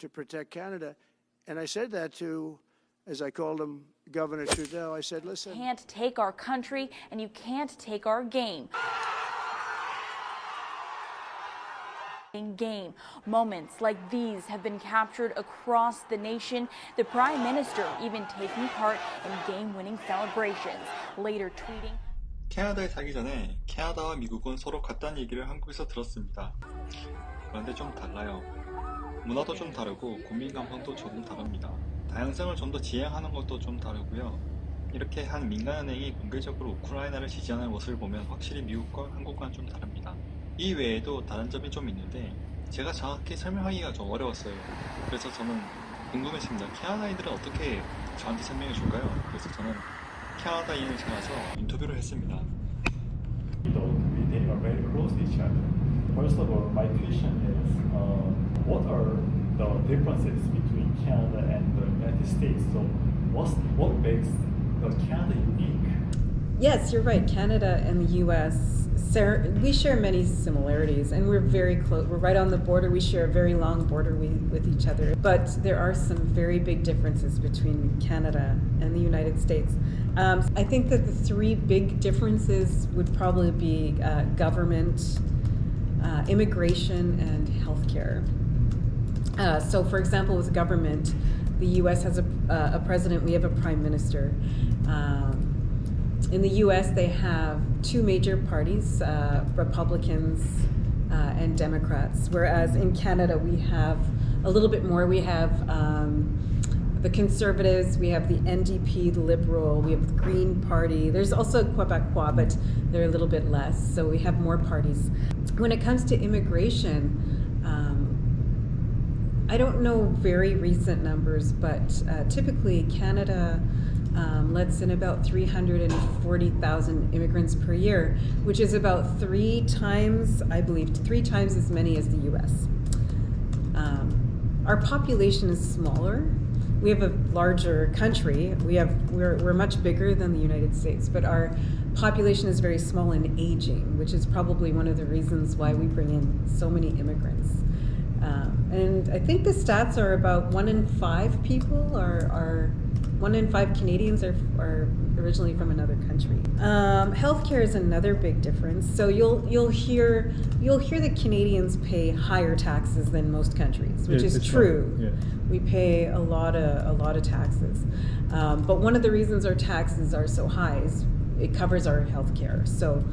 to protect Canada. And I said that to, as I called him, Governor Trudeau. I said, listen. You can't take our country and you can't take our game. Moments like these have been captured across the nation, the Prime Minister even taking part in game-winning celebrations, later tweeting. 캐나다에 살기 전에 캐나다와 미국은 서로 같다는 얘기를 한국에서 들었습니다. 그런데 좀 달라요. 문화도 좀 다르고 국민 감성도 조금 다릅니다. 다양성을 좀 더 지향하는 것도 좀 다르고요. 이렇게 한 민간은행이 공개적으로 우크라이나를 지지하는 모습을 보면 확실히 미국과 한국과는 좀 다릅니다. 이 외에도 다른 점이 좀 있는데 제가 정확히 설명하기가 좀 어려웠어요. 그래서 저는 궁금했습니다. 캐나다인들은 어떻게 저한테 설명해 줄까요? 그래서 저는 캐나다인을 찾아서 인터뷰를 했습니다. We are very close to each other. First of all, my question is, what are the differences between Canada and the United States? So, what makes Canada unique? Yes, you're right. Canada and the U.S. we share many similarities, and we're very close. We're right on the border. We share a very long border with each other. But there are some very big differences between Canada and the United States. I think that the three big differences would probably be government, immigration, and healthcare. So, for example, with government, the U.S. has a president. We have a prime minister. In the U.S., they have two major parties, Republicans and Democrats, whereas in Canada, we have a little bit more. We have the Conservatives, we have the NDP, the Liberal, we have the Green Party. There's also Quebecois, but they're a little bit less, so we have more parties. When it comes to immigration, I don't know very recent numbers, but typically Canada lets in about 340,000 immigrants per year, which is about three times as many as the U.S. Our population is smaller. We have a larger country. We're much bigger than the United States, but our population is very small and aging, which is probably one of the reasons why we bring in so many immigrants. And I think the stats are about 1 in 5 people are 1 in 5 Canadians are originally from another country. Healthcare is another big difference. So you'll hear that Canadians pay higher taxes than most countries, which is true. Right. Yeah. We pay a lot of taxes. But one of the reasons our taxes are so high is it covers our healthcare. So,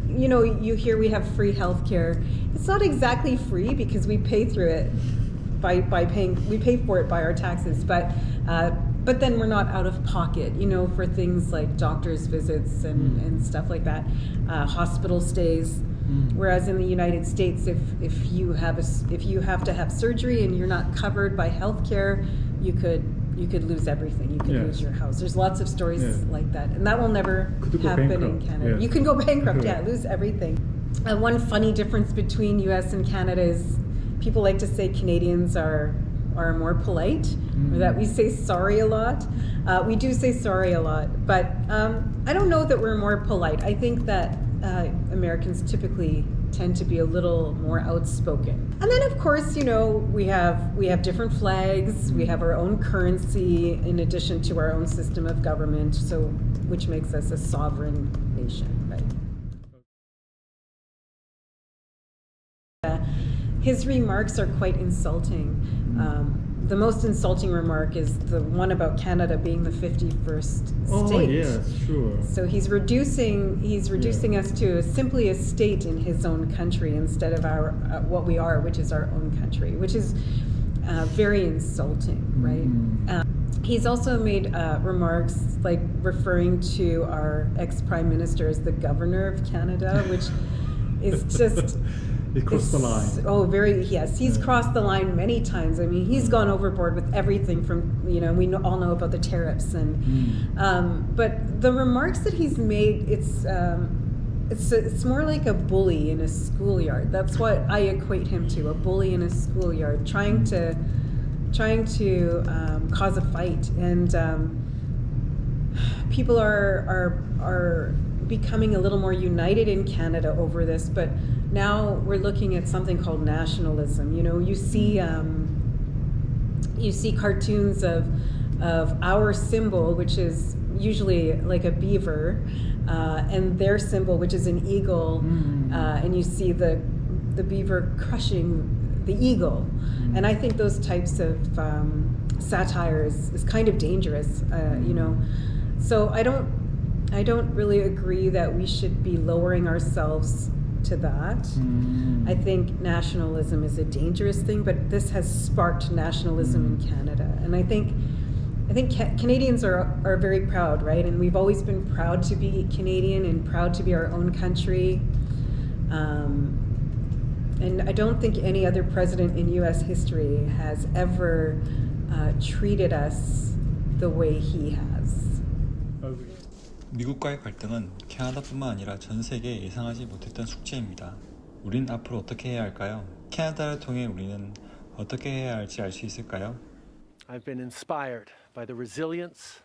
you know, you hear we have free healthcare. It's not exactly free because we pay through it by paying. We pay for it by our taxes, but then we're not out of pocket, you know, for things like doctor's visits and stuff like that, hospital stays. Whereas in the United States, if you have to have surgery and you're not covered by healthcare, you could lose everything. You could lose your house. There's lots of stories like that, and that will never happen in Canada. You can go bankrupt, lose everything. One funny difference between U.S. and Canada is people like to say Canadians are more polite, or that we say sorry a lot. We do say sorry a lot, but I don't know that we're more polite. I think that Americans typically tend to be a little more outspoken. And then, of course, you know, we have different flags. We have our own currency in addition to our own system of government, so which makes us a sovereign nation, right? His remarks are quite insulting. The most insulting remark is the one about Canada being the 51st state. Oh yes, sure. So he's reducing us to simply a state in his own country instead of our what we are, which is our own country, which is very insulting, right? He's also made remarks like referring to our ex-prime minister as the governor of Canada, which is just. He crossed the line. Oh, yes. He's crossed the line many times. I mean, he's gone overboard with everything from, you know, we all know about the tariffs. But the remarks that he's made, it's more like a bully in a schoolyard. That's what I equate him to, a bully in a schoolyard, trying to cause a fight. And people are becoming a little more united in Canada over this, but now we're looking at something called nationalism. You know, you see you see cartoons of our symbol, which is usually like a beaver, and their symbol, which is an eagle, and you see the beaver crushing the eagle. And I think those types of satire is kind of dangerous, you know. So I don't really agree that we should be lowering ourselves to that. I think nationalism is a dangerous thing, but this has sparked nationalism in Canada, and I think Canadians are very proud, right? And we've always been proud to be Canadian and proud to be our own country. And I don't think any other president in U.S. history has ever treated us the way he has. 미국과의 갈등은 캐나다뿐만 아니라 전 세계에 예상하지 못했던 숙제입니다. 우린 앞으로 어떻게 해야 할까요? 캐나다를 통해 우리는 어떻게 해야 할지 알 수 있을까요? I've been inspired by the resilience,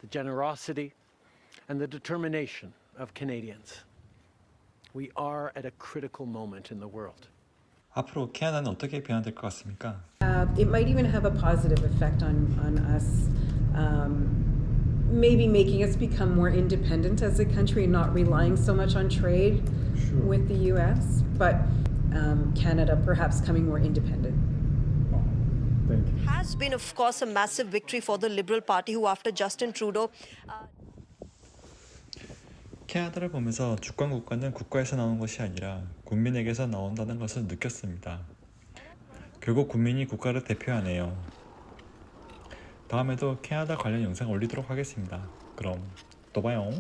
the generosity, and the determination of Canadians. We are at a critical moment in the world. 앞으로 캐나다는 어떻게 변화될 것 같습니까? It might even have a positive effect on us, maybe making us become more independent as a country and not relying so much on trade with the U.S., but Canada perhaps coming more independent. Thank you. Has been, of course, a massive victory for the Liberal Party, who, after Justin Trudeau, 캐나다를 보면서 주권국가는 국가에서 나오는 것이 아니라 국민에게서 나온다는 것을 느꼈습니다. 결국 국민이 국가를 대표하네요. 다음에도 캐나다 관련 영상 올리도록 하겠습니다. 그럼 또 봐요.